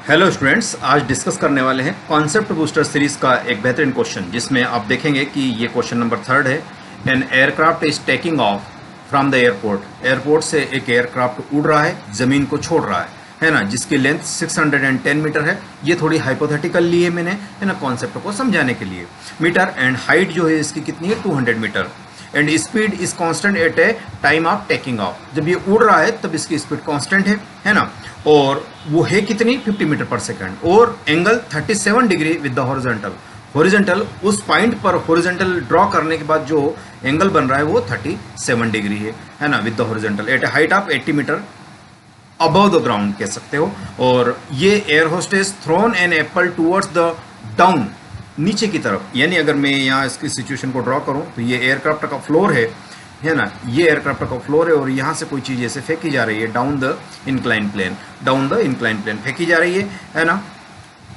Hello students, आज discuss करने वाले हैं कॉन्सेप्ट बूस्टर सीरीज का एक बेहतरीन क्वेश्चन, जिसमें आप देखेंगे कि ये क्वेश्चन नंबर 3 है। An aircraft is taking of from the airport. Airport से एक एयरक्राफ्ट उड़ रहा है, जमीन को छोड़ रहा है ना, जिसकी लेंथ 610 मीटर है। ये थोड़ी हाइपोथेटिकल ली है मैंने, है ना, कॉन्सेप्ट को समझाने के लिए। मीटर एंड हाइट जो है इसकी कितनी है, 200 metre. And speed is constant at a time of taking off. जब ये उड़ रहा है तब इसकी स्पीड कांस्टेंट है ना, और वो है कितनी, 50 मीटर पर सेकंड। और angle 37 degree with the horizontal. Horizontal उस पॉइंट पर हॉरिजॉन्टल ड्रॉ करने के बाद जो एंगल बन रहा है वो 37 डिग्री है ना, with the horizontal at a height of 80 metre above the ground कह सकते हो। और ये air hostess thrown an apple towards the down, नीचे की तरफ। यानी अगर मैं यहाँ इसकी सिचुएशन को ड्रॉ करूँ तो ये एयरक्राफ्ट का फ्लोर है ना, ये एयरक्राफ्ट का फ्लोर है और यहाँ से कोई चीज़ ऐसे फेंकी जा रही है down the incline plane. Down the incline plane फेंकी जा रही है ना,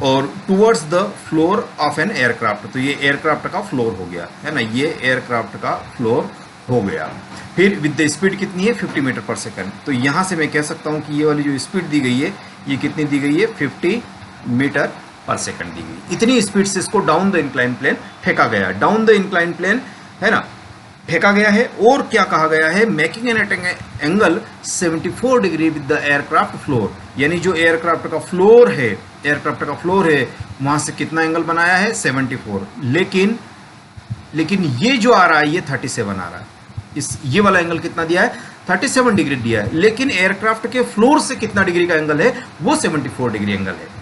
और towards the floor of an aircraft. तो ये एयरक्राफ्ट का फ्लोर हो गया, है ना, ये एयरक्राफ्ट का फ्लोर हो गया। फिर विद द स्पीड कितनी है, 50 मीटर पर सेकंड। तो यहाँ से मैं कह सकता हूँ कि ये वाली जो स्पीड दी गई है ये कितनी दी गई है, 50 मीटर पर सेकंड दी गई। इतनी स्पीड से इसको डाउन द इंक्लाइन प्लेन फेंका गया। डाउन द इंक्लाइन प्लेन, है ना, फेंका गया है। और क्या कहा गया है, making an angle 74 degree with the aircraft floor. यानी जो एयरक्राफ्ट का फ्लोर है वहां से कितना एंगल बनाया है, 74। लेकिन ये जो आ रहा है ये 37 आ रहा है। ये वाला एंगल कितना दिया है, 37 डिग्री दिया है। लेकिन एयरक्राफ्ट के फ्लोर से कितना डिग्री का एंगल है, वो 74 डिग्री एंगल है।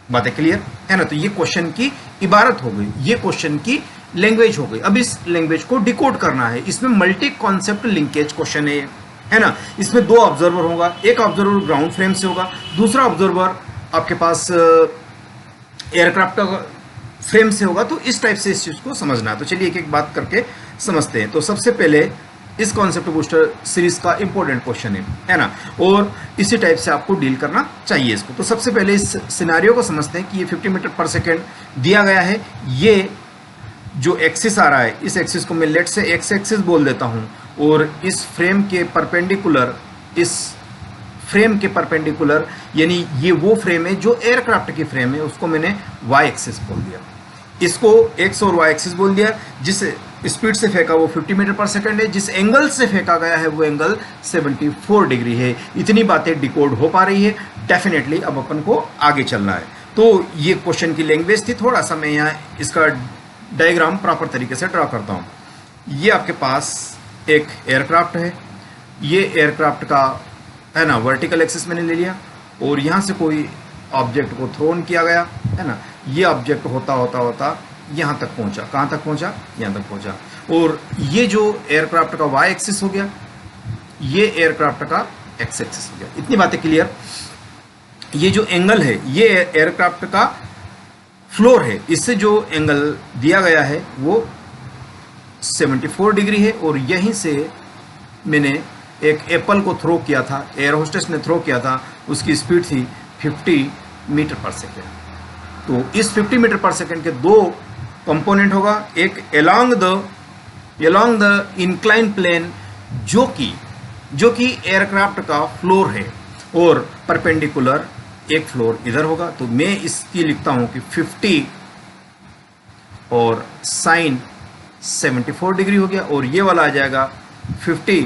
बात है क्लियर, है ना। तो ये क्वेश्चन की इबारत हो गई, ये क्वेश्चन की लैंग्वेज हो गई। अब इस लैंग्वेज को डिकोड करना है। इसमें मल्टी कॉन्सेप्ट लिंकेज क्वेश्चन है ना। इसमें दो ऑब्जर्वर होगा, एक ऑब्जर्वर ग्राउंड फ्रेम से होगा, दूसरा ऑब्जर्वर आपके पास एयरक्राफ्ट फ्रेम से होगा। तो इस टाइप से इस चीज को समझना है। तो चलिए एक एक बात करके समझते हैं। तो सबसे पहले इस कॉन्सेप्ट बूस्टर सीरीज का इंपॉर्टेंट क्वेश्चन है ना, और इसी टाइप से आपको डील करना चाहिए इसको। तो सबसे पहले इस सिनारियो को समझते हैं कि ये 50 मीटर पर सेकेंड दिया गया है। ये जो एक्सिस आ रहा है, इस एक्सिस को मैं लेट से एक्स एक्सिस बोल देता हूँ, और इस फ्रेम के परपेंडिकुलर, यानी ये वो फ्रेम है जो एयरक्राफ्ट की फ्रेम है, उसको मैंने वाई एक्सिस बोल दिया। इसको एक्स और वाई एक्सिस बोल दिया। जिस स्पीड से फेंका वो 50 मीटर पर सेकंड है, जिस एंगल से फेंका गया है वो एंगल 74 डिग्री है। इतनी बातें डिकोड हो पा रही है डेफिनेटली। अब अपन को आगे चलना है। तो ये क्वेश्चन की लैंग्वेज थी। थोड़ा सा मैं यहाँ इसका डायग्राम प्रॉपर तरीके से ड्रॉ करता हूँ। ये आपके पास एक एयरक्राफ्ट है, ये एयरक्राफ्ट का, है ना, वर्टिकल एक्सिस मैंने ले लिया, और यहाँ से कोई ऑब्जेक्ट को थ्रोन किया गया, है ना। ये ऑब्जेक्ट होता यहाँ तक पहुँचा। कहाँ तक पहुँचा, यहाँ तक पहुँचा। और ये जो एयरक्राफ्ट का वाई एक्सिस हो गया, ये एयरक्राफ्ट का एक्स एक्सिस हो गया। इतनी बातें क्लियर। ये जो एंगल है ये एयरक्राफ्ट का फ्लोर है, इससे जो एंगल दिया गया है वो 74 डिग्री है। और यहीं से मैंने एक एप्पल को थ्रो किया था, एयर होस्टेस ने थ्रो किया था, उसकी स्पीड थी 50 मीटर पर सेकेंड। तो इस 50 मीटर पर सेकेंड के दो कंपोनेंट होगा, एक एलोंग द इंक्लाइन प्लेन जो कि एयरक्राफ्ट का फ्लोर है, और परपेंडिकुलर एक फ्लोर इधर होगा। तो मैं इसकी लिखता हूं कि 50 और साइन 74 डिग्री हो गया, और ये वाला आ जाएगा 50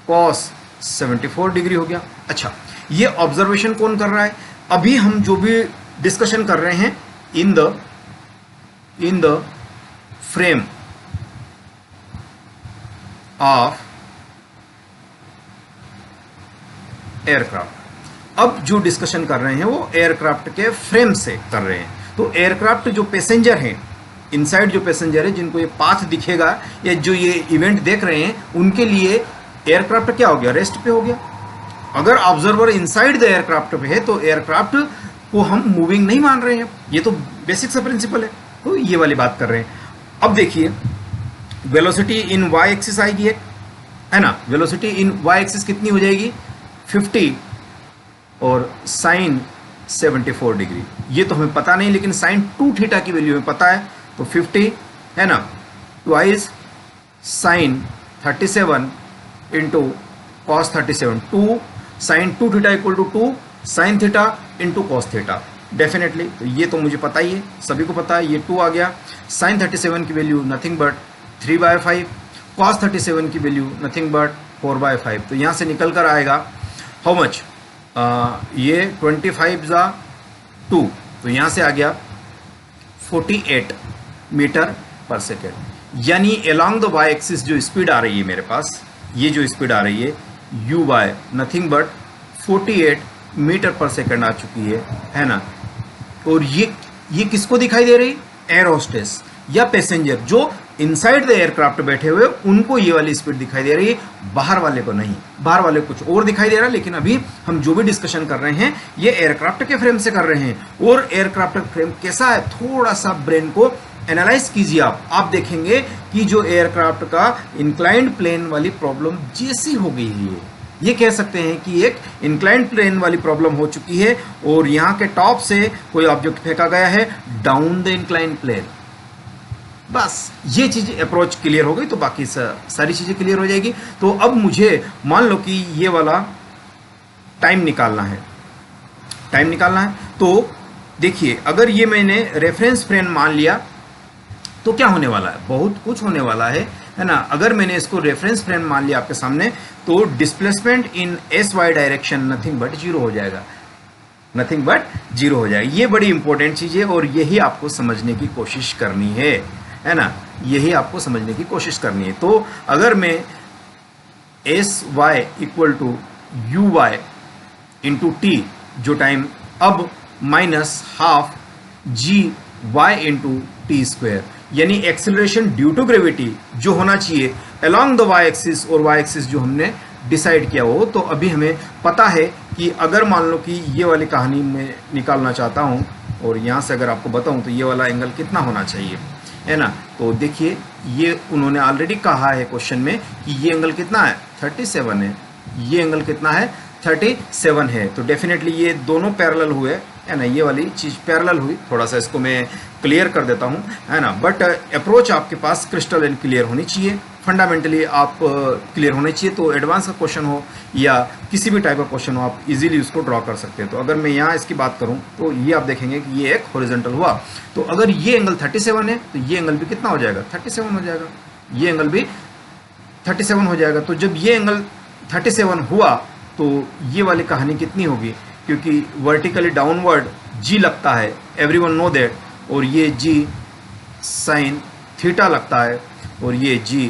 कॉस 74 डिग्री हो गया। अच्छा, ये ऑब्जर्वेशन कौन कर रहा है, अभी हम जो भी डिस्कशन कर रहे हैं in the frame of aircraft. अब जो डिस्कशन कर रहे हैं वो एयरक्राफ्ट के फ्रेम से कर रहे हैं। तो एयरक्राफ्ट जो पैसेंजर हैं, इनसाइड जो पैसेंजर है, जिनको ये पाथ दिखेगा या जो ये इवेंट देख रहे हैं, उनके लिए एयरक्राफ्ट क्या हो गया, रेस्ट पे हो गया। अगर ऑब्जर्वर इनसाइड द एयरक्राफ्ट पे है तो एयरक्राफ्ट को हम मूविंग नहीं मान रहे हैं। ये तो बेसिक सा प्रिंसिपल है। तो ये वाली बात कर रहे हैं। अब देखिए, वेलोसिटी इन वाई एक्सिस आएगी, है ना। वेलोसिटी इन वाई एक्सिस कितनी हो जाएगी, 50 और साइन 74 डिग्री। ये तो हमें पता नहीं, लेकिन साइन 2 थीटा की वैल्यू हमें पता है। तो 50, है ना, twice sine 37 into cos 37। 2 sine 2 theta equal to 2 sine theta into cos theta, definitely तो ये तो मुझे पता ही है, सभी को पता है, ये 2 आ गया। साइन 37 की वैल्यू नथिंग बट 3/5, कॉस 37 की वैल्यू नथिंग बट 4/5। तो यहाँ से निकल कर आएगा हाउ मच, ये 25 ज़ा 2, तो यहाँ से आ गया 48 मीटर पर सेकेंड। यानी अलोंग द वाई एक्सिस जो स्पीड आ रही है मेरे पास, ये जो स्पीड आ रही है u by nothing but 48 metre पर सेकेंड आ चुकी है ना। और ये किसको दिखाई दे रही, एयर होस्टेस या पैसेंजर जो इनसाइड द एयरक्राफ्ट बैठे हुए उनको ये वाली स्पीड दिखाई दे रही है, बाहर वाले को नहीं। बाहर वाले को कुछ और दिखाई दे रहा है, लेकिन अभी हम जो भी डिस्कशन कर रहे हैं ये एयरक्राफ्ट के फ्रेम से कर रहे हैं। और एयरक्राफ्ट का फ्रेम कैसा है, थोड़ा सा ब्रेन को एनालाइज कीजिए आप देखेंगे कि जो एयरक्राफ्ट का इंक्लाइंड प्लेन वाली प्रॉब्लम जैसी हो गई है, ये कह सकते हैं कि एक इंक्लाइंड प्लेन वाली प्रॉब्लम हो चुकी है और यहाँ के टॉप से कोई ऑब्जेक्ट फेंका गया है डाउन द इंक्लाइंड प्लेन। बस ये चीज़ अप्रोच क्लियर हो गई तो बाकी सारी चीज़ें क्लियर हो जाएगी। तो अब मुझे मान लो कि ये वाला टाइम निकालना है, तो देखिए अगर ये मैंने रेफरेंस फ्रेम मान लिया तो क्या होने वाला है, बहुत कुछ होने वाला है ना। अगर मैंने इसको रेफरेंस फ्रेम मान लिया आपके सामने तो displacement in s y direction nothing but zero हो जाएगा, नथिंग बट जीरो हो जाएगा। ये बड़ी इंपॉर्टेंट चीज़ है और यही आपको समझने की कोशिश करनी है ना, यही आपको समझने की कोशिश करनी है। तो अगर मैं s y equal to u y into t जो टाइम अब minus half g y into t square, यानी एक्सेलरेशन ड्यू टू ग्रेविटी जो होना चाहिए अलोंग द वाई एक्सिस और वाई एक्सिस जो हमने डिसाइड किया हो। तो अभी हमें पता है कि अगर मान लो कि ये वाली कहानी मैं निकालना चाहता हूँ और यहाँ से अगर आपको बताऊँ तो ये वाला एंगल कितना होना चाहिए, है ना। तो देखिए ये उन्होंने ऑलरेडी कहा है क्वेश्चन में कि ये एंगल कितना है 37 है, ये एंगल कितना है 37 है। तो डेफिनेटली ये दोनों पैरेलल हुए, है ना, ये वाली चीज़ पैरेलल हुई। थोड़ा सा इसको मैं क्लियर कर देता हूँ, है ना। बट अप्रोच आपके पास क्रिस्टल एंड क्लियर होनी चाहिए, फंडामेंटली आप क्लियर होने चाहिए। तो एडवांस का क्वेश्चन हो या किसी भी टाइप का क्वेश्चन हो आप इजीली उसको ड्रॉ कर सकते हैं। तो अगर मैं यहाँ इसकी बात करूँ तो ये आप देखेंगे कि ये एक हॉरिजॉन्टल हुआ। तो अगर ये एंगल 37 है तो ये एंगल भी कितना हो जाएगा 37 हो जाएगा, ये एंगल भी 37 हो जाएगा। तो जब ये एंगल 37 हुआ तो ये वाली कहानी कितनी होगी, क्योंकि वर्टिकली डाउनवर्ड जी लगता है, एवरीवन नो दैट, और ये जी साइन थीटा लगता है और ये जी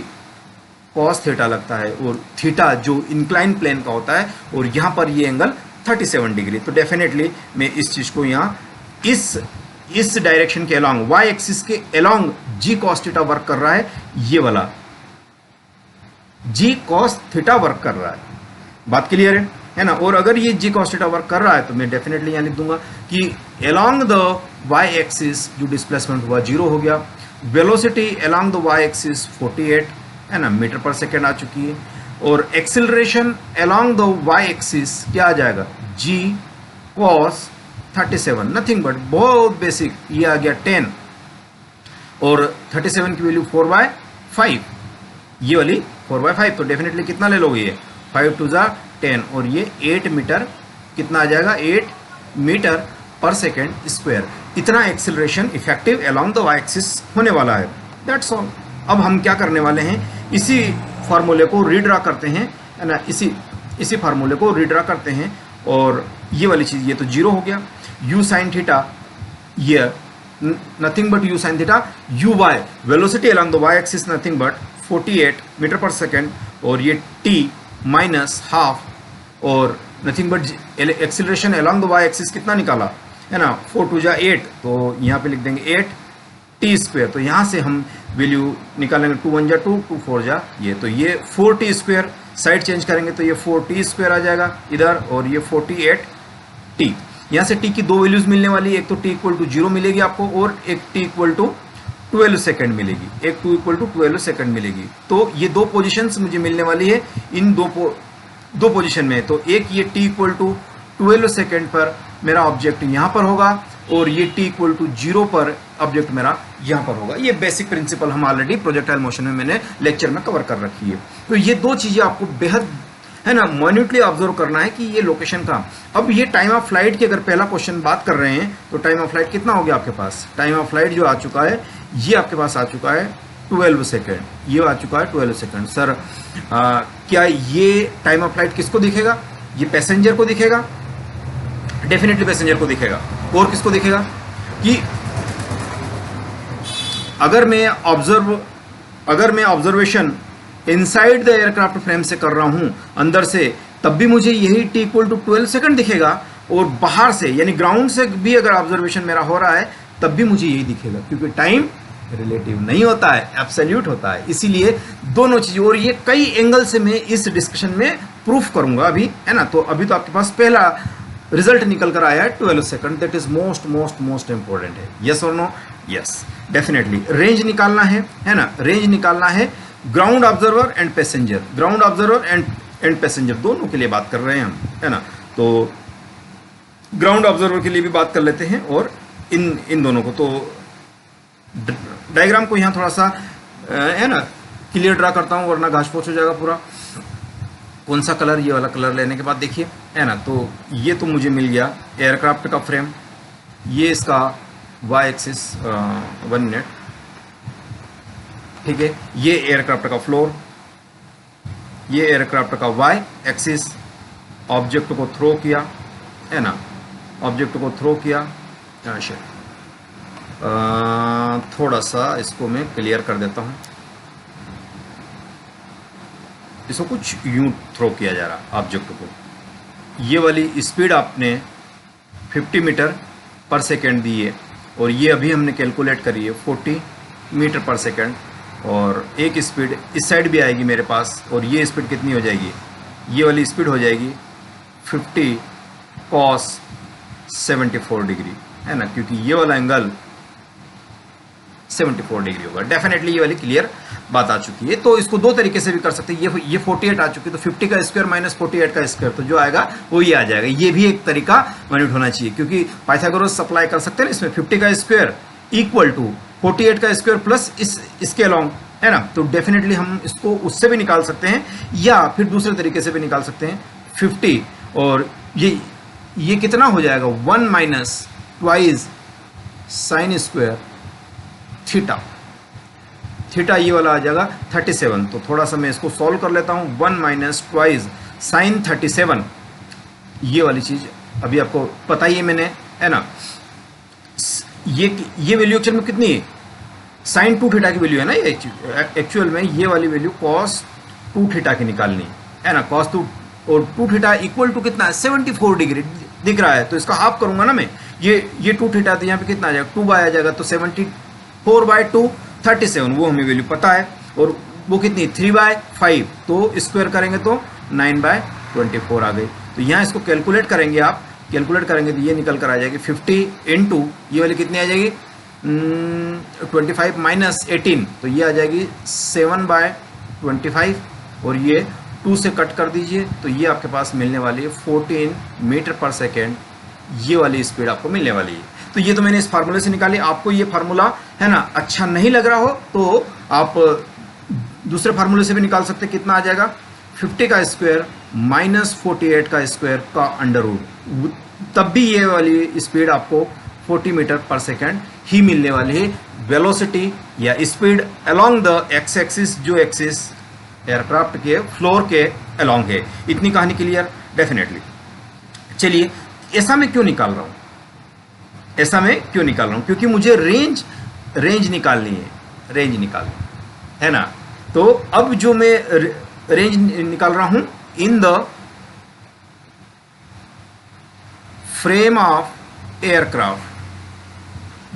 कॉस थीटा लगता है, और थीटा जो इंक्लाइन प्लेन का होता है, और यहाँ पर ये एंगल 37 डिग्री। तो डेफिनेटली मैं इस चीज़ को यहाँ इस डायरेक्शन के अलोंग वाई एक्सिस के अलोंग जी कॉस थीटा वर्क कर रहा है, ये वाला जी कॉस थीटा वर्क कर रहा है। बात क्लियर है ना। और अगर ये जी कॉस थीटा वर्क कर रहा है तो मैं डेफिनेटली यहाँ लिख दूंगा कि अलोंग द वाई एक्सिस जो डिस्प्लेसमेंट हुआ 0 हो गया, velocity along the y axis 48 है ना मीटर पर सेकेंड आ चुकी है, और acceleration along the y axis क्या आ जाएगा जी कॉस 37, नथिंग बट बहुत बेसिक, ये आ गया 10 और 37 की वैल्यू 4/5, ये वाली 4/5। तो डेफिनेटली कितना ले लोगे, ये 5 2 10 और ये 8 मीटर कितना आ जाएगा 8 मीटर पर सेकेंड स्क्वायर। इतना acceleration effective along the y axis होने वाला है। That's all. अब हम क्या करने वाले हैं, इसी फार्मूले को रीड्रा करते हैं, है ना, इसी फार्मूले को रीड्रा करते हैं। और ये वाली चीज़ ये तो 0 हो गया, u साइन थीटा ये nothing but u sine theta u y velocity along the y axis nothing but 48 metre पर सेकेंड, और ये t माइनस हाफ और nothing but acceleration along the y axis कितना निकाला, है ना, 4 2 8, तो यहाँ पे लिख देंगे 8 टी स्क्वायर। तो यहाँ से हम वैल्यू निकालेंगे 2 1 2 2 4 ये, तो ये 4 टी स्क्वायर, साइड चेंज करेंगे तो ये 4 टी स्क्वायर आ जाएगा इधर, और ये 48 टी। यहाँ से टी की दो वैल्यूज मिलने वाली, एक तो टी इक्वल टू 0 मिलेगी आपको, और एक टी इक्वल टू 12 सेकंड मिलेगी, एक 2 इक्वल टू 12 सेकंड मिलेगी। तो ये दो पोजीशंस मुझे मिलने वाली है इन दो पोजीशन में। तो एक ये t इक्वल टू 12 सेकंड पर मेरा ऑब्जेक्ट यहाँ पर होगा, और ये t इक्वल टू 0 पर ऑब्जेक्ट मेरा यहाँ पर होगा। ये बेसिक प्रिंसिपल हम ऑलरेडी प्रोजेक्टाइल मोशन में मैंने लेक्चर में कवर कर रखी है। तो ये दो चीज़ें आपको बेहद, है ना, माइन्यूटली ऑब्जर्व करना है कि ये लोकेशन का। अब ये टाइम ऑफ फ्लाइट की अगर पहला क्वेश्चन बात कर रहे हैं तो टाइम ऑफ फ्लाइट कितना हो गया आपके पास? टाइम ऑफ फ्लाइट जो आ चुका है ये आपके पास आ चुका है 12 सेकेंड, ये आ चुका है 12 सेकेंड। सर क्या ये टाइम ऑफ फ्लाइट किसको दिखेगा? ये पैसेंजर को दिखेगा, डेफिनेटली पैसेंजर को दिखेगा। और किसको दिखेगा कि अगर मैं observation inside the aircraft frame से कर रहा हूं अंदर से, तब भी मुझे यही t = 12 सेकंड दिखेगा, और बाहर से यानी ग्राउंड से भी अगर ऑब्जर्वेशन मेरा हो रहा है तब भी मुझे यही दिखेगा, क्योंकि टाइम रिलेटिव नहीं होता है, एब्सोल्यूट होता है। इसीलिए दोनों चीजें, और ये कई एंगल से मैं इस डिस्कशन में प्रूफ करूंगा अभी, है ना। तो अभी तो आपके पास पहला रिजल्ट निकल कर आया है 12 second, that is most important है। यस और नो? Yes, definitely. रेंज निकालना है ना, रेंज निकालना है ground observer and passenger, ground observer and passenger दोनों के लिए बात कर रहे हैं हम, है ना। तो ग्राउंड ऑब्जर्वर के लिए भी बात कर लेते हैं और इन दोनों को। तो डायग्राम को यहाँ थोड़ा सा है ना क्लियर ड्रा करता हूँ, वरना घास पोछ हो जाएगा पूरा। कौन सा कलर? ये वाला कलर लेने के बाद देखिए, है ना। तो ये तो मुझे मिल गया एयरक्राफ्ट का फ्रेम, ये इसका y एक्सिस 1 मिनट, ठीक है। ये एयरक्राफ्ट का फ्लोर, ये एयरक्राफ्ट का y एक्सिस। ऑब्जेक्ट को थ्रो किया, है ना, ऑब्जेक्ट को थ्रो किया। थोड़ा सा इसको मैं क्लियर कर देता हूँ। इसको कुछ यूं थ्रो किया जा रहा ऑब्जेक्ट को। ये वाली स्पीड आपने 50 मीटर पर सेकेंड दी है, और ये अभी हमने कैलकुलेट करी है 40 मीटर पर सेकेंड। और एक स्पीड इस साइड भी आएगी मेरे पास, और ये स्पीड कितनी हो जाएगी? ये वाली स्पीड हो जाएगी 50 cos 74 डिग्री, है ना, क्योंकि ये वाला एंगल 74 डिग्री होगा। डेफिनेटली ये वाली क्लियर बात आ चुकी है। तो इसको दो तरीके से भी कर सकते हैं। ये 48 आ चुकी है, तो 50 का स्क्वायर माइनस 48 का स्क्वायर, तो जो आएगा वो ये आ जाएगा। ये भी एक तरीका माइन्यूट होना चाहिए, क्योंकि पाइथागोरस अप्लाई कर सकते हैं इसमें। 50 का स्क्वायर इक्वल टू 48 का स्क्वायर प्लस इसके अलोंग, है ना। तो डेफिनेटली हम इसको उससे भी निकाल सकते हैं, या फिर दूसरे तरीके से भी निकाल सकते हैं। 50 और ये कितना हो जाएगा? 1 minus twice sine square theta, theta ये वाला आ जाएगा 37। तो थोड़ा सा मैं इसको सॉल्व कर लेता हूँ। 1 माइनस ट्वाइस साइन 37, ये वाली चीज अभी आपको पता ही है मैंने, है ना। ये वैल्यू एक्चुअल में कितनी है? साइन 2 थीटा की वैल्यू है ना। ये एक्चुअल में ये वाली वैल्यू कॉस 2 थीटा की निकालनी है ना। कॉस 2 और 2 थीटा इक्वल टू कितना है? 74 डिग्री दिख रहा है, तो इसका हाफ करूंगा ना मैं। ये 2 थीटा, तो यहाँ पे कितना आ जाएगा? 2 बाय आ जाएगा, तो 74/2 37, वो हमें वैल्यू पता है। और वो कितनी? 3/5, तो स्क्वायर करेंगे तो 9/24 आ गई। तो यहाँ इसको कैलकुलेट करेंगे, आप कैलकुलेट करेंगे तो ये निकल कर आ जाएगी 50 इंटू ये वाली कितनी आ जाएगी? 25 माइनस 18, तो ये आ जाएगी 7/25, और ये 2 से कट कर दीजिए, तो ये आपके पास मिलने वाली है 14 मीटर पर सेकेंड। ये वाली स्पीड आपको मिलने वाली है। तो ये तो मैंने इस फार्मूले से निकाली। आपको ये फार्मूला, है ना, अच्छा नहीं लग रहा हो तो आप दूसरे फार्मूले से भी निकाल सकते हैं। कितना आ जाएगा? 50 का स्क्वायर माइनस 48 का स्क्वायर का अंडर रूट, तब भी ये वाली स्पीड आपको 40 मीटर पर सेकेंड ही मिलने वाली है। वेलोसिटी या speed along the x axis, जो एक्सिस एयरक्राफ्ट के फ्लोर के अलोंग है। इतनी कहानी क्लियर? डेफिनेटली। चलिए, ऐसा मैं क्यों निकाल रहा हूं? ऐसा मैं क्यों निकाल रहा हूं? क्योंकि मुझे रेंज निकालनी है, रेंज निकालनी है ना। तो अब जो मैं रेंज निकाल रहा हूं in the frame of aircraft,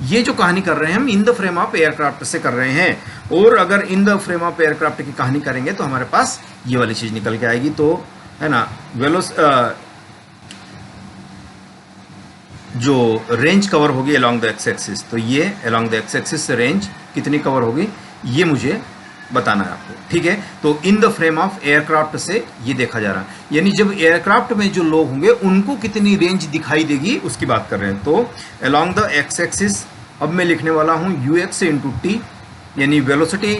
ये जो कहानी कर रहे हैं हम in the frame of aircraft से कर रहे हैं। और अगर in the frame of aircraft की कहानी करेंगे तो हमारे पास ये वाली चीज निकल के आएगी। तो है ना, जो रेंज कवर होगी अलोंग द एक्स एक्सिस, तो ये अलोंग द एक्स एक्सिस से रेंज कितनी कवर होगी ये मुझे बताना है आपको, ठीक है। तो in the frame of aircraft से ये देखा जा रहा है, यानी जब एयरक्राफ्ट में जो लोग होंगे उनको कितनी रेंज दिखाई देगी उसकी बात कर रहे हैं। तो अलोंग द एक्स एक्सिस अब मैं लिखने वाला हूँ ux इंटू टी, यानी velocity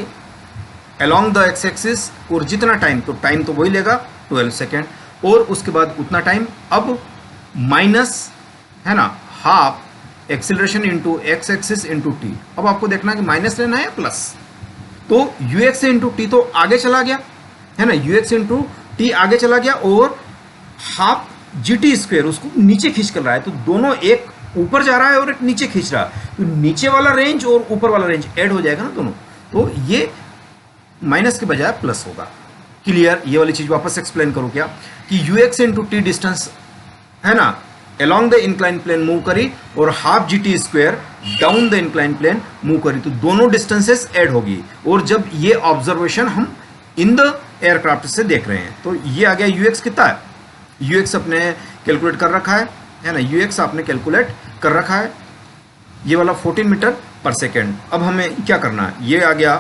along the x axis, और जितना टाइम, तो टाइम तो वही लेगा 12 सेकेंड, और उसके बाद उतना टाइम अब माइनस, है ना, half acceleration into x axis into T. अब आपको देखना है कि माइनस लेना है या प्लस। तो यू एक्स इंटू टी तो आगे चला गया, है ना, यू एक्स इंटू टी आगे चला गया, और हाफ जी टी स्क्वेयर उसको नीचे खींच कर रहा है। तो दोनों, एक ऊपर जा रहा है और एक नीचे खींच रहा है, तो नीचे वाला रेंज और ऊपर वाला रेंज ऐड हो जाएगा ना दोनों, तो ये माइनस के बजाय प्लस होगा। क्लियर? ये वाली चीज वापस एक्सप्लेन करूं क्या, कि u x into t distance, है ना, along the incline plane move करी, और half g t square down the incline plane move करी, तो दोनों डिस्टेंसेस ऐड होगी। और जब ये ऑब्जर्वेशन हम इन द एयरक्राफ्ट से देख रहे हैं, तो ये आ गया यू एक्स कितना है, यू एक्स अपने कैलकुलेट कर रखा है ना, यू एक्स आपने कैलकुलेट कर रखा है, ये वाला 14 मीटर पर सेकेंड। अब हमें क्या करना है, ये आ गया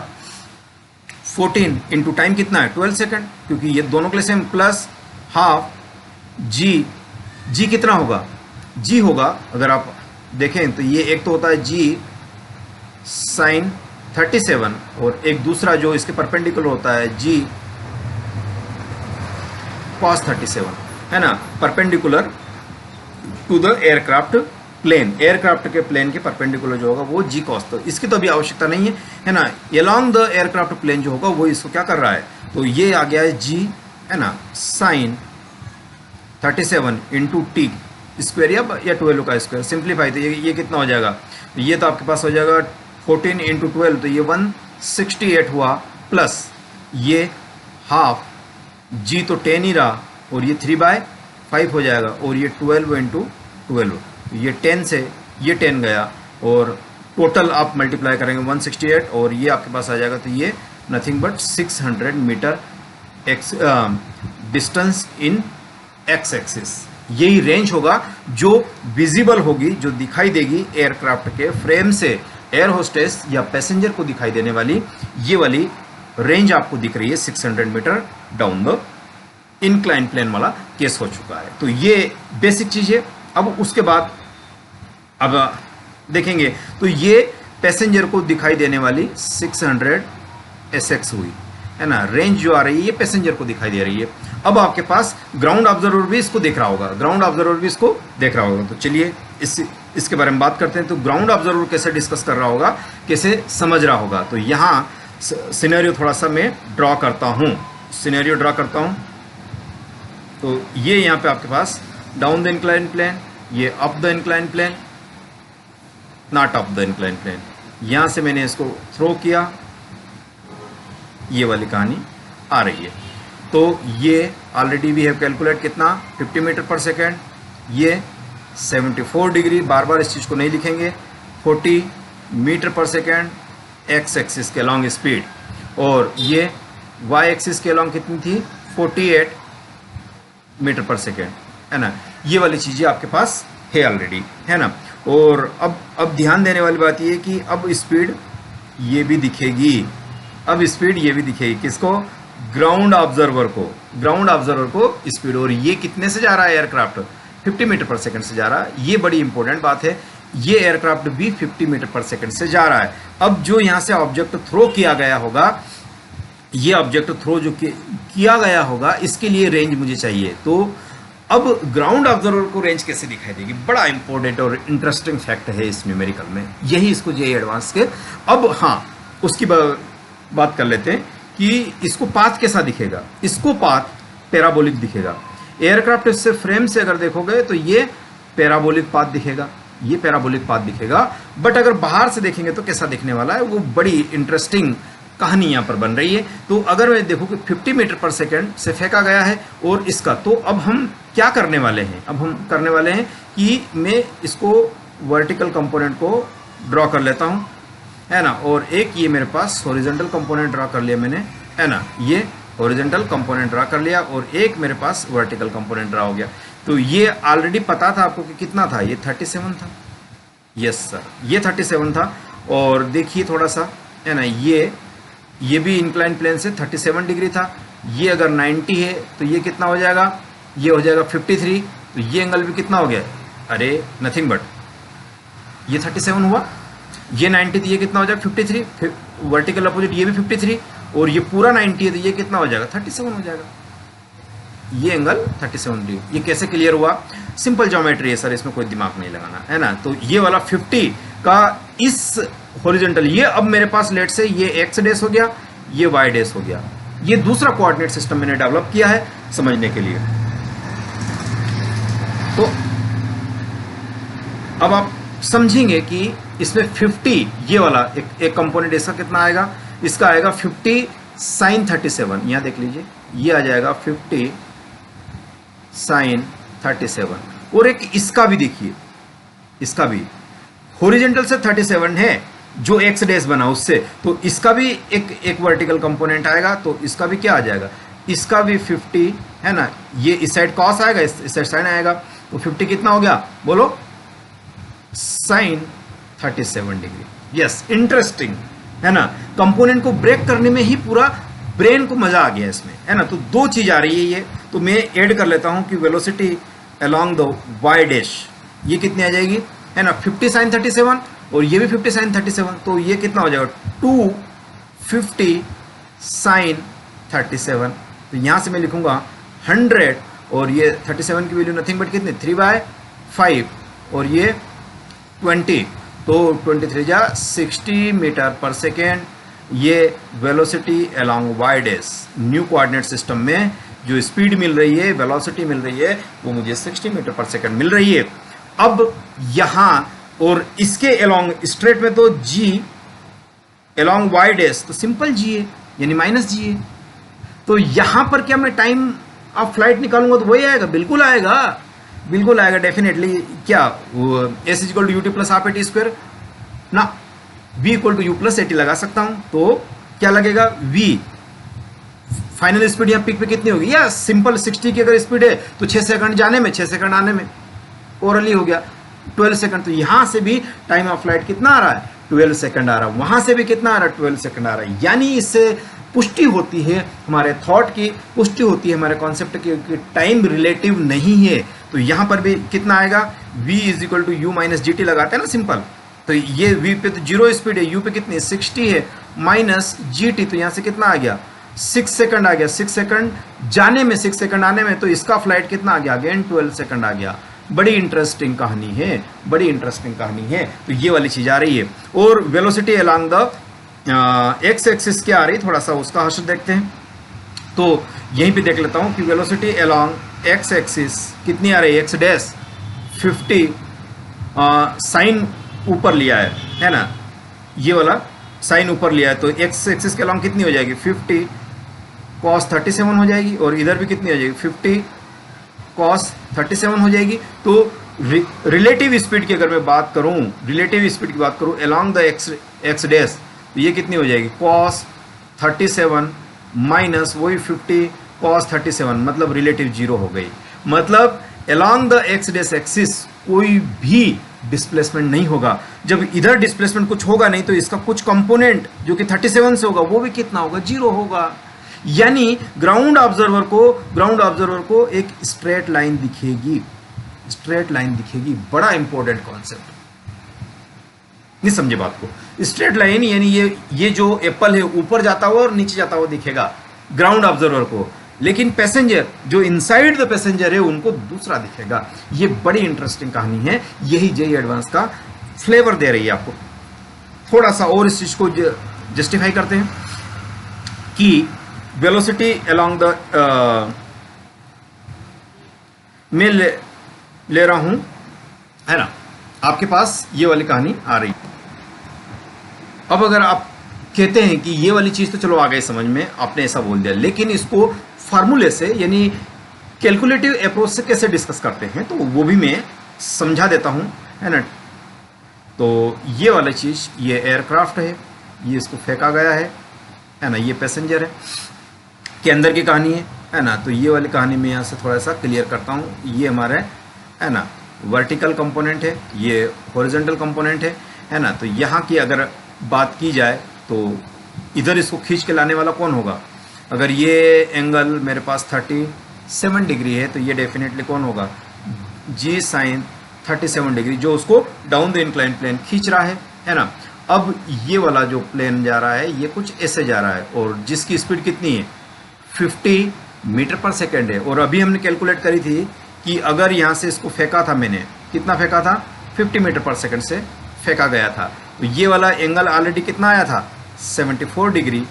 14 इंटू टाइम कितना है 12 सेकेंड, क्योंकि ये दोनों के लिए सेम, प्लस हाफ जी कितना होगा, जी होगा, अगर आप देखें तो ये एक तो होता है जी साइन 37, और एक दूसरा जो इसके परपेंडिकुलर होता है जी कॉस 37, है ना, perpendicular to the aircraft plane, aircraft के प्लेन के परपेंडिकुलर जो होगा वो जी कॉस। तो इसकी तो अभी आवश्यकता नहीं है ना, अलोंग द एयरक्राफ्ट प्लेन जो होगा वो इसको क्या कर रहा है, तो ये आ गया है जी, है ना, साइन 37 इंटू टी स्क्वेयर या 12 का स्क्वायर, सिंप्लीफाई, तो ये कितना हो जाएगा, तो ये तो आपके पास हो जाएगा 14 इंटू 12, तो ये 168 हुआ, प्लस ये हाफ जी तो 10 ही रहा, और ये 3/5 हो जाएगा, और ये 12 इंटू 12, तो ये 10 से ये 10 गया, और टोटल आप मल्टीप्लाई करेंगे 168, और ये आपके पास आ जाएगा, तो ये nothing but 600 metre x distance in x axis. यही रेंज होगा जो विजिबल होगी, जो दिखाई देगी एयरक्राफ्ट के फ्रेम से एयर होस्टेस या पैसेंजर को दिखाई देने वाली, ये वाली रेंज आपको दिख रही है 600 metre down the incline plane वाला केस हो चुका है। तो ये बेसिक चीज है। अब उसके बाद अब देखेंगे तो ये पैसेंजर को दिखाई देने वाली 600 SX हुई, है ना, रेंज जो आ रही है ये पैसेंजर को दिखाई दे रही है। अब आपके पास ग्राउंड ऑब्जर्वर भी इसको देख रहा होगा, ग्राउंड ऑब्जर्वर भी इसको देख रहा होगा। तो चलिए इसके बारे में बात करते हैं। तो ग्राउंड ऑब्जर्वर कैसे डिस्कस कर रहा होगा, कैसे समझ रहा होगा, तो यहाँ सिनेरियो थोड़ा सा मैं ड्रॉ करता हूँ, सिनेरियो ड्रॉ करता हूँ। तो ये यहाँ पे आपके पास डाउन द इंक्लाइन प्लेन, ये up the incline plane, not up the incline plane, यहाँ से मैंने इसको थ्रो किया, ये वाली कहानी आ रही है। तो ये ऑलरेडी वी हैव कैलकुलेट कितना 50 मीटर पर सेकेंड, ये 74 डिग्री, बार बार इस चीज़ को नहीं लिखेंगे, 40 मीटर पर सेकेंड एक्स एक्सिस के अलॉन्ग स्पीड, और ये वाई एक्सिस के अलॉन्ग कितनी थी 48 मीटर पर सेकेंड, है ना। ये वाली चीज़ें आपके पास है ऑलरेडी, है ना। और अब ध्यान देने वाली बात ये कि अब स्पीड ये भी दिखेगी, अब स्पीड ये भी दिखेगी, किसको, ग्राउंड ऑब्जर्वर को, ग्राउंड ऑब्जर्वर को स्पीड। और ये कितने से जा रहा है एयरक्राफ्ट, 50 मीटर पर सेकंड से जा रहा है। ये बड़ी इंपॉर्टेंट बात है, ये एयरक्राफ्ट भी 50 मीटर पर सेकंड से जा रहा है। अब जो यहाँ से ऑब्जेक्ट थ्रो किया गया होगा, ये ऑब्जेक्ट थ्रो जो किया गया होगा, इसके लिए रेंज मुझे चाहिए। तो अब ग्राउंड ऑब्जर्वर को रेंज कैसे दिखाई देगी, बड़ा इंपॉर्टेंट और इंटरेस्टिंग फैक्ट है इस न्यूमेरिकल में, यही इसको जेईई एडवांस के। अब हाँ, उसकी बात कर लेते हैं कि इसको पाथ कैसा दिखेगा। इसको पाथ पैराबोलिक दिखेगा। एयरक्राफ्ट से फ्रेम से अगर देखोगे तो ये पैराबोलिक पाथ दिखेगा, ये पैराबोलिक पाथ दिखेगा। बट अगर बाहर से देखेंगे तो कैसा दिखने वाला है, वो बड़ी इंटरेस्टिंग कहानी यहाँ पर बन रही है। तो अगर मैं देखूँ कि 50 मीटर पर सेकेंड से फेंका गया है और इसका, तो अब हम क्या करने वाले हैं, अब हम करने वाले हैं कि मैं इसको वर्टिकल कंपोनेंट को ड्रॉ कर लेता हूँ, है ना। और एक ये मेरे पास हॉरिजॉन्टल कंपोनेंट ड्रॉ कर लिया मैंने, है ना, ये हॉरिजॉन्टल कंपोनेंट ड्रॉ कर लिया, और एक मेरे पास वर्टिकल कंपोनेंट ड्रॉ हो गया। तो ये ऑलरेडी पता था आपको कि कितना था, ये 37 था, यस सर, ये 37 था। और देखिए थोड़ा सा, है ना, ये भी इंक्लाइन प्लेन से 37 डिग्री था। ये अगर 90 है तो ये कितना हो जाएगा, ये हो जाएगा 53। तो ये एंगल भी कितना हो गया, अरे नथिंग बट ये 37 हुआ, ये 90 तो ये कितना हो जाएगा 53, वर्टिकल अपोजिट ये भी 53, और ये पूरा 90 है तो ये कितना हो जाएगा 37 हो जाएगा। ये एंगल 37 डिग्री। ये कैसे क्लियर हुआ? सिंपल ज्योमेट्री है सर, इसमें कोई दिमाग नहीं लगाना है ना। तो ये वाला 50 का इस हॉरिजॉन्टल, ये अब मेरे पास लेट से ये एक्स डेस हो गया, ये वाई डेस हो गया। ये दूसरा कोऑर्डिनेट सिस्टम मैंने डेवलप किया है समझने के लिए। तो अब आप समझेंगे कि इसमें 50 ये वाला एक कंपोनेंट इसका कितना आएगा, इसका आएगा 50 साइन 37। यहां देख लीजिए, ये आ जाएगा 50 साइन 37। और एक इसका भी देखिए, इसका भी हॉरिजॉन्टल से 37 है जो एक्स डेस बना उससे, तो इसका भी एक वर्टिकल कंपोनेंट आएगा। तो इसका भी क्या आ जाएगा, इसका भी 50 है ना। ये इस साइड कॉस आएगा, इस साइड साइन आएगा। तो 50 कितना हो गया बोलो, साइन 37 डिग्री। यस, इंटरेस्टिंग है ना। कंपोनेंट को ब्रेक करने में ही पूरा ब्रेन को मजा आ गया इसमें, है ना। तो दो चीज आ रही है ये, तो मैं ऐड कर लेता हूं कि velocity along the y dash ये कितनी आ जाएगी, है ना, 50 साइन 37 और ये भी 50 साइन 37। तो ये कितना हो जाएगा 250 साइन 37। तो यहां से मैं लिखूंगा 100 और ये 37 की वैल्यू नथिंग बट कितनी 3/5 और ये 20, तो 23 जा 60 मीटर पर सेकेंड। ये velocity along y dash new coordinate system में जो स्पीड मिल रही है, वेलोसिटी मिल रही है, वो मुझे 60 मीटर पर सेकेंड मिल रही है। अब यहां और इसके अलोंग स्ट्रेट में तो जी अलोंग वाई डैश तो सिंपल जी है, यानी माइनस जी है। तो यहां पर क्या मैं टाइम ऑफ फ्लाइट निकालूंगा तो वही आएगा, बिल्कुल आएगा, बिल्कुल आएगा डेफिनेटली। क्या s equal to u t plus half a t square ना, v equal to u plus a t लगा सकता हूं। तो क्या लगेगा, v फाइनल स्पीड यहाँ पिक पे कितनी होगी, या सिंपल 60 की अगर स्पीड है तो 6 सेकंड जाने में 6 सेकंड आने में, ओरली हो गया 12 सेकंड। तो यहां से भी टाइम ऑफ फ्लाइट कितना आ रहा है, 12 सेकंड आ रहा है। वहां से भी कितना आ रहा है, 12 सेकंड आ रहा है। यानी इससे पुष्टि होती है, हमारे थॉट की पुष्टि होती है, हमारे कॉन्सेप्ट की टाइम रिलेटिव नहीं है। तो यहां पर भी कितना आएगा, v is equal to u minus g t लगाते हैं ना सिंपल। तो ये v पे तो 0 स्पीड है, u पे कितनी 60 है, माइनस जी टी, तो यहां से कितना आ गया 6 सेकंड आ गया। 6 सेकंड जाने में 6 सेकंड आने में, तो इसका फ्लाइट कितना आ गया, अगेन 12 सेकंड आ गया। बड़ी इंटरेस्टिंग कहानी है, बड़ी इंटरेस्टिंग कहानी है। तो ये वाली चीज आ रही है। और velocity along the x axis क्या आ रही है, थोड़ा सा उसका हर्ष देखते हैं। तो यहीं पे देख लेता हूं कि वेलोसिटी अलोंग एक्स एक्सिस कितनी आ रही है, एक्स डैश 50 साइन ऊपर लिया है ना, ये वाला साइन ऊपर लिया है। तो एक्स एक्सिस के अलोंग कितनी हो जाएगी, 50 कॉस 37 हो जाएगी, और इधर भी कितनी हो जाएगी 50 कॉस 37 हो जाएगी। तो रिलेटिव स्पीड की अगर मैं बात करूं, रिलेटिव स्पीड की बात करूं अलोंग द एक्स डैश, तो ये कितनी हो जाएगी कॉस 37 माइनस वही 50 कॉस 37, मतलब रिलेटिव 0 हो गई। मतलब along the x dash axis कोई भी डिस्प्लेसमेंट नहीं होगा। जब इधर डिस्प्लेसमेंट कुछ होगा नहीं, तो इसका कुछ कंपोनेंट जो कि 37 से होगा वो भी कितना होगा, 0 होगा। यानी ग्राउंड ऑब्जर्वर को एक स्ट्रेट लाइन दिखेगी, स्ट्रेट लाइन दिखेगी। बड़ा इंपॉर्टेंट कॉन्सेप्ट, नहीं समझे बात को। स्ट्रेट लाइन यानी ये जो एप्पल है ऊपर जाता हुआ और नीचे जाता हुआ दिखेगा ग्राउंड ऑब्जर्वर को, लेकिन पैसेंजर जो इनसाइड द पैसेंजर है उनको दूसरा दिखेगा। ये बड़ी इंटरेस्टिंग कहानी है, यही जेईई एडवांस का फ्लेवर दे रही है आपको। थोड़ा सा और इस चीज को जस्टिफाई करते हैं कि वेलोसिटी अलोंग द मैं ले रहा हूं, है ना, आपके पास ये वाली कहानी आ रही। अब अगर आप कहते हैं कि ये वाली चीज तो चलो आ गई समझ में, आपने ऐसा बोल दिया, लेकिन इसको फार्मूले से यानी कैलकुलेटिव अप्रोच से कैसे डिस्कस करते हैं, तो वो भी मैं समझा देता हूं, है ना। तो ये वाली चीज, ये एयरक्राफ्ट है, ये इसको फेंका गया है ना, ये पैसेंजर है के अंदर की कहानी है ना। तो ये वाली कहानी मैं यहाँ से थोड़ा सा क्लियर करता हूँ। ये हमारा है ना वर्टिकल कंपोनेंट है, ये हॉरिजॉन्टल कंपोनेंट है ना। तो यहाँ की अगर बात की जाए तो इधर इसको खींच के लाने वाला कौन होगा, अगर ये एंगल मेरे पास 37 डिग्री है तो ये डेफिनेटली कौन होगा, जी साइन 37 डिग्री, जो उसको डाउन द इंक्लाइन प्लेन खींच रहा है ना। अब ये वाला जो प्लेन जा रहा है ये कुछ ऐसे जा रहा है, और जिसकी स्पीड कितनी है 50 मीटर पर सेकेंड है। और अभी हमने कैलकुलेट करी थी कि अगर यहाँ से इसको फेंका था मैंने, कितना फेंका था, 50 मीटर पर सेकेंड से फेंका गया था, तो ये वाला एंगल ऑलरेडी कितना आया था, 74 डिग्री।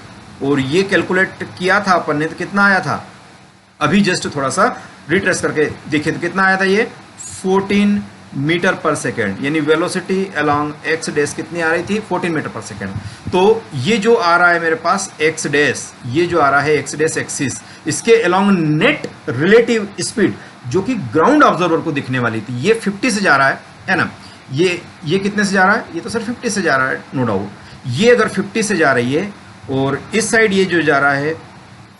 और ये कैलकुलेट किया था अपन ने तो कितना आया था, अभी जस्ट थोड़ा सा रिट्रेस करके देखिए तो कितना आया था, ये 14 मीटर पर सेकेंड, यानी वेलोसिटी अलोंग एक्स डैश कितनी आ रही थी, 14 मीटर पर सेकेंड। तो ये जो आ रहा है मेरे पास एक्स डैश, ये जो आ रहा है एक्स डैश एक्सिस, इसके अलोंग नेट रिलेटिव स्पीड जो कि ग्राउंड ऑब्जर्वर को दिखने वाली थी, ये 50 से जा रहा है ना। ये कितने से जा रहा है, ये तो सर 50 से जा रहा है, नो डाउट। ये अगर 50 से जा रही है और इस साइड ये जो जा रहा है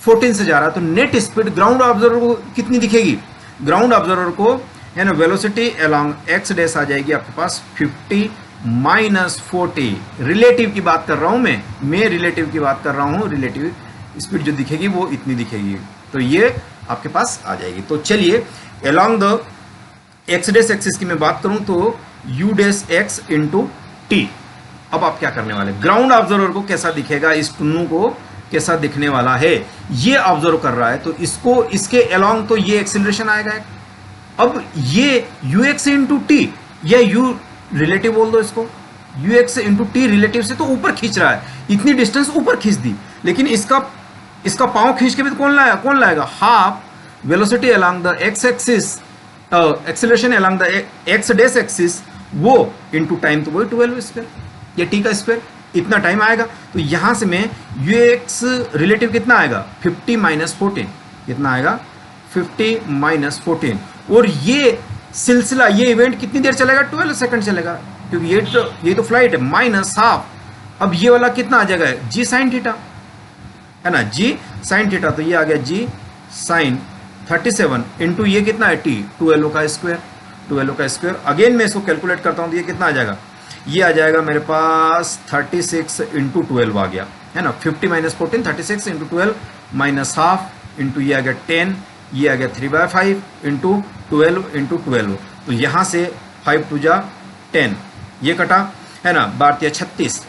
14 से जा रहा है, तो नेट स्पीड ग्राउंड ऑब्जर्वर को कितनी दिखेगी, ग्राउंड ऑब्जर्वर को है ना, वेलोसिटी अलोंग एक्स डैश आ जाएगी आपके पास 50 माइनस 40। रिलेटिव की बात कर रहा हूं मैं रिलेटिव की बात कर रहा हूं, रिलेटिव स्पीड जो दिखेगी वो इतनी दिखेगी, तो ये आपके पास आ जाएगी। तो चलिए along the x dash axis की मैं बात करूं तो you dash x into T. अब आप क्या करने वाले, ग्राउंड ऑब्जर्वर को कैसा दिखेगा, इस टुन्नू को कैसा दिखने वाला है, ये ऑब्जर्व कर रहा है, तो इसको इसके अलोंग तो ये एक्सीलरेशन आएगा। अब ये यू एक्स इंटू टी या यू रिलेटिव बोल दो इसको, you x into T relative से तो ऊपर खींच रहा है, इतनी डिस्टेंस ऊपर खींच दी, लेकिन इसका पांव खींच के भी तो कौन लाएगा, half velocity along the x axis, acceleration along the x dash axis, वो इंटू टाइम तो वही 12 स्क्वायर या टी का स्क्वायर, इतना टाइम आएगा। तो यहां से मैं यू एक्स रिलेटिव कितना आएगा, 50 माइनस 14, कितना आएगा 50 माइनस 14। और ये सिलसिला, ये इवेंट कितनी देर चलेगा, 12 सेकंड चलेगा, क्योंकि ये तो फ्लाइट है, माइनस हाफ। अब ये वाला कितना आ जाएगा, जी साइन थीटा है ना, जी साइन थीटा, तो ये आ गया जी साइन 37 इंटू ये कितना है टी, 12 का स्क्वायर। अगेन मैं इसको कैलकुलेट करता हूं तो ये कितना आ जाएगा, ये आ जाएगा मेरे पास 36 इंटू 12 आ गया है ना, 50 minus 14 36 into 12 minus half into ये आ गया 10, ये आ गया 3/5 इंटू 12 इंटू 12। तो यहाँ से 5 टू जा 10, ये कटा है ना, 12 या 36,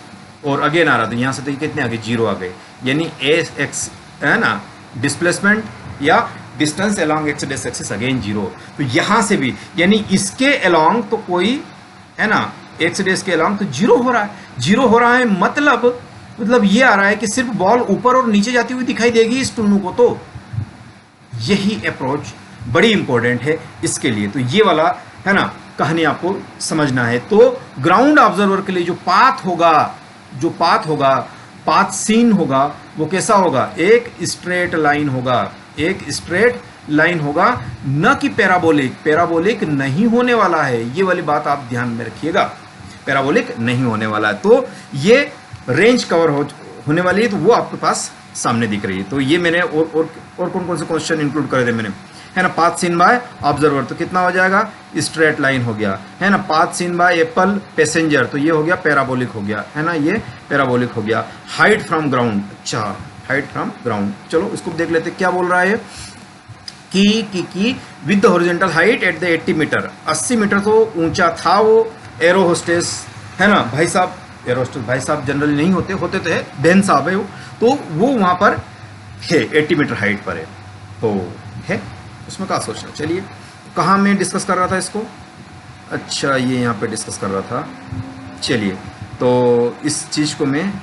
और अगेन आ रहा, तो यहाँ से तो ये कितने आ गए, 0 आ गए, यानी ए एक्स है ना, डिस्प्लेसमेंट या distance along x dash axis again 0। तो यहाँ से भी यानी इसके अलोंग तो कोई है ना, एक्स डैश के अलोंग तो 0 हो रहा है, मतलब ये आ रहा है कि सिर्फ बॉल ऊपर और नीचे जाती हुई दिखाई देगी इस टुन्नू को। तो यही अप्रोच बड़ी इंपॉर्टेंट है इसके लिए। तो ये वाला है ना कहानी आपको समझना है। तो ग्राउंड ऑब्जर्वर के लिए जो पाथ होगा, पाथ सीन होगा, वो कैसा होगा, एक स्ट्रेट लाइन होगा, न कि पैराबोलिक नहीं होने वाला है। ये वाली बात आप ध्यान में रखिएगा, पैराबोलिक नहीं होने वाला है। तो ये रेंज कवर होने वाली है, तो वो आपके पास सामने दिख रही है। तो ये मैंने और कौन से क्वेश्चन इंक्लूड करे थे मैंने, है ना, पाथ सीन बाय ऑब्जर्वर तो कितना हो जाएगा, स्ट्रेट लाइन हो गया है ना, path seen by apple passenger तो ये हो गया पैराबोलिक हो गया है ना, ये पैराबोलिक हो गया। हाइट फ्रॉम ग्राउंड, अच्छा हाइट फ्रॉम ग्राउंड, चलो इसको देख लेते क्या बोल रहा है कि with the horizontal height at the 80 metre, 80 metre तो ऊंचा था वो एरो होस्टेस है ना, भाई साहब एरो होस्टेस भाई साहब जनरली नहीं होते तो है बहन साहब है वो, तो वो वहां पर है 80 मीटर हाइट पर है, तो है उसमें क्या सोचना। चलिए कहाँ मैं डिस्कस कर रहा था इसको, अच्छा ये यहाँ पे डिस्कस कर रहा था। चलिए तो इस चीज़ को मैं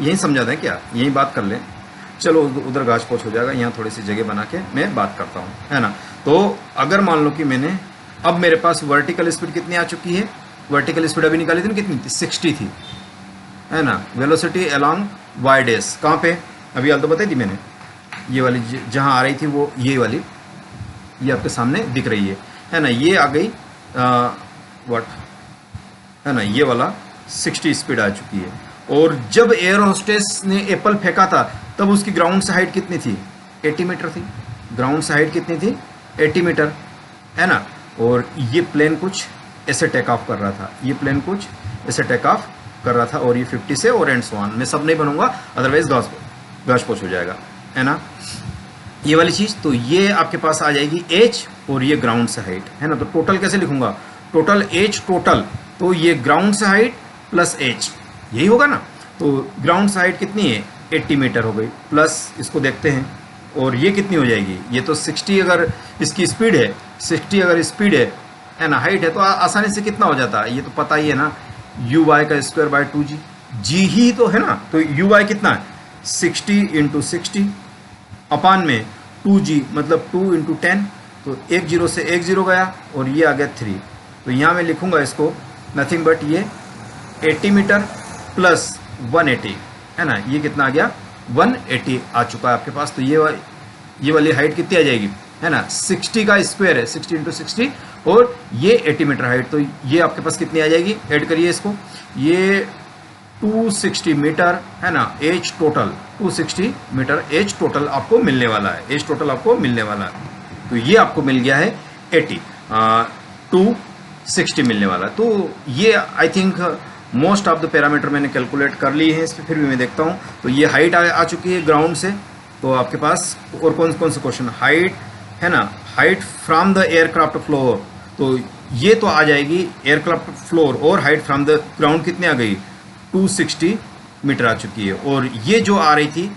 यहीं समझा दें क्या, यहीं बात कर लें, चलो उधर गाछ पोछ हो जाएगा, यहाँ थोड़ी सी जगह बना के मैं बात करता हूँ है ना। तो अगर मान लो कि मैंने अब मेरे पास वर्टिकल स्पीड कितनी आ चुकी है, वर्टिकल स्पीड अभी निकाली थी ना, कितनी थी 60 थी है ना, वेलोसिटी अलोंग वाई डैश कहाँ पे, अभी आप तो बताई थी मैंने, ये वाली जहाँ आ रही थी वो ये वाली, ये आपके सामने दिख रही है ना, ये आ गई व्हाट है ना, ये वाला 60 स्पीड आ चुकी है। और जब एयर होस्टेस ने एप्पल फेंका था तब उसकी ग्राउंड से हाइट कितनी थी, 80 मीटर थी, ग्राउंड से हाइट कितनी थी 80 मीटर है ना। और ये प्लेन कुछ ऐसे टेक ऑफ कर रहा था, ये प्लेन कुछ ऐसे टेक ऑफ कर रहा था, और ये 50 से और एंड सो ऑन, मैं सब नहीं बनूंगा अदरवाइज गाछ पोछ हो जाएगा है ना, ये वाली चीज़। तो ये आपके पास आ जाएगी एच और ये ग्राउंड से हाइट है ना। तो टोटल कैसे लिखूंगा, टोटल एच टोटल, तो ये ग्राउंड से हाइट प्लस एच यही होगा ना। तो ग्राउंड से हाइट कितनी है 80 मीटर हो गई, प्लस इसको देखते हैं और ये कितनी हो जाएगी, ये तो 60 अगर इसकी स्पीड है, 60 अगर स्पीड है ना, हाइट है, तो आसानी से कितना हो जाता है, ये तो पता ही है ना, यू वाई का स्क्वायर बाय 2g, जी ही तो है ना, तो यू वाई कितना है 60 इंटू 60 अपान में 2g मतलब 2 इंटू 10, तो एक जीरो से एक जीरो गया और ये आ गया 3, तो यहाँ मैं लिखूंगा इसको नथिंग बट ये 80 मीटर प्लस 180 है ना, ये कितना आ गया 180 आ चुका है आपके पास। तो ये वाली हाइट कितनी आ जाएगी है ना, 60 का स्क्वायर है 60 इंटू 60 और ये 80 मीटर हाइट, तो ये आपके पास कितनी आ जाएगी, ऐड करिए इसको, ये 260 मीटर है ना, as total 260 metre as total आपको मिलने वाला है, एज टोटल आपको मिलने वाला है। तो ये आपको मिल गया है 80 260 मिलने वाला। तो ये I think most of the parameter मैंने कैलकुलेट कर ली है, इस पर फिर भी मैं देखता हूँ। तो ये हाइट आ चुकी है ग्राउंड से, तो आपके पास और कौन कौन से क्वेश्चन, हाइट है ना, height from the aircraft floor, तो ये तो आ जाएगी एयरक्राफ्ट फ्लोर, और हाइट फ्रॉम द ग्राउंड कितनी आ गई 260 मीटर आ चुकी है। और ये जो आ रही थी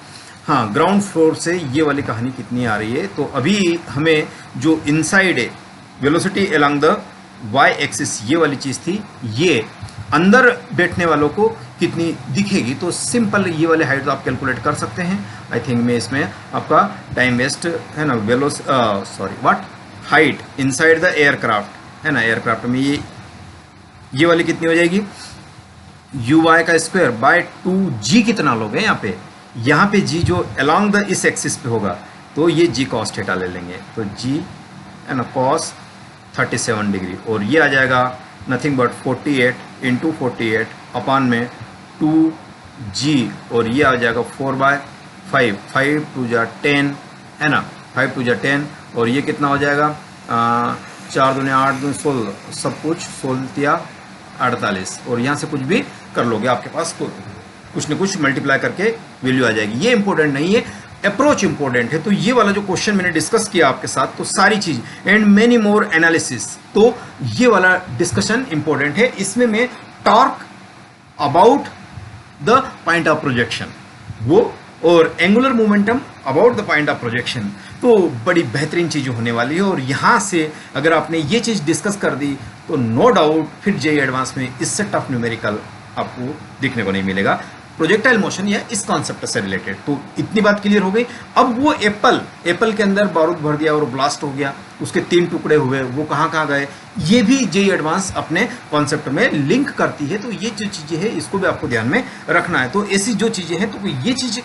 हाँ ग्राउंड फ्लोर से ये वाली कहानी कितनी आ रही है, तो अभी हमें जो इनसाइड है velocity along the y axis ये वाली चीज़ थी, ये अंदर बैठने वालों को कितनी दिखेगी, तो सिंपल ये वाले हाइट तो आप कैलकुलेट कर सकते हैं। आई थिंक मैं इसमें आपका टाइम वेस्ट है ना, हाइट इनसाइड द एयरक्राफ्ट है ना, एयरक्राफ्ट में ये वाली कितनी हो जाएगी, यू वाई का स्क्वायर बाय 2g कितना लोगे यहाँ पे g जो अलोंग द इस एक्सिस पे होगा, तो ये g cos थीटा ले लेंगे, तो g है ना cos 37 डिग्री, और ये आ जाएगा नथिंग बट 48 इंटू 48 अपान में 2g, और ये आ जाएगा 4/5, 5 टू जा 10 है ना, 5 टू जा 10, और ये कितना हो जाएगा 4 दूने 8 दूने 16, सब कुछ 16 48, और यहाँ से कुछ भी कर लोगे आपके पास कुछ न कुछ मल्टीप्लाई करके वैल्यू आ जाएगी। ये इंपॉर्टेंट नहीं है, अप्रोच इंपॉर्टेंट है। तो ये वाला जो क्वेश्चन मैंने डिस्कस किया आपके साथ, तो सारी चीज एंड मेनी मोर एनालिसिस, तो ये वाला डिस्कशन इंपॉर्टेंट है। इसमें मैं torque about the point of projection वो, और angular momentum about the point of projection, तो बड़ी बेहतरीन चीज़ होने वाली है। और यहाँ से अगर आपने ये चीज़ डिस्कस कर दी तो नो डाउट फिर जेईई एडवांस में इससे टफ न्यूमेरिकल आपको देखने को नहीं मिलेगा, प्रोजेक्टाइल मोशन या इस कॉन्सेप्ट से रिलेटेड। तो इतनी बात क्लियर हो गई। अब वो एप्पल के अंदर बारूद भर दिया और ब्लास्ट हो गया, उसके 3 टुकड़े हुए, वो कहाँ गए, ये भी जेईई एडवांस अपने कॉन्सेप्ट में लिंक करती है। तो ये जो चीज़ें हैं इसको भी आपको ध्यान में रखना है। तो ऐसी जो चीज़ें हैं, तो ये चीज़ें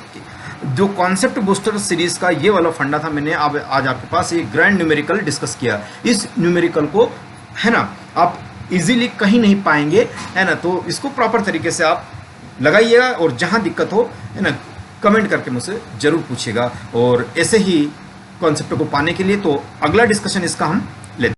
जो कॉन्सेप्ट बूस्टर सीरीज का ये वाला फंडा था, मैंने अब आज आपके पास एक ग्रैंड न्यूमेरिकल डिस्कस किया। इस न्यूमेरिकल को है ना आप इजीली कहीं नहीं पाएंगे है ना, तो इसको प्रॉपर तरीके से आप लगाइएगा, और जहां दिक्कत हो है ना कमेंट करके मुझसे जरूर पूछिएगा। और ऐसे ही कॉन्सेप्ट को पाने के लिए तो अगला डिस्कशन इसका हम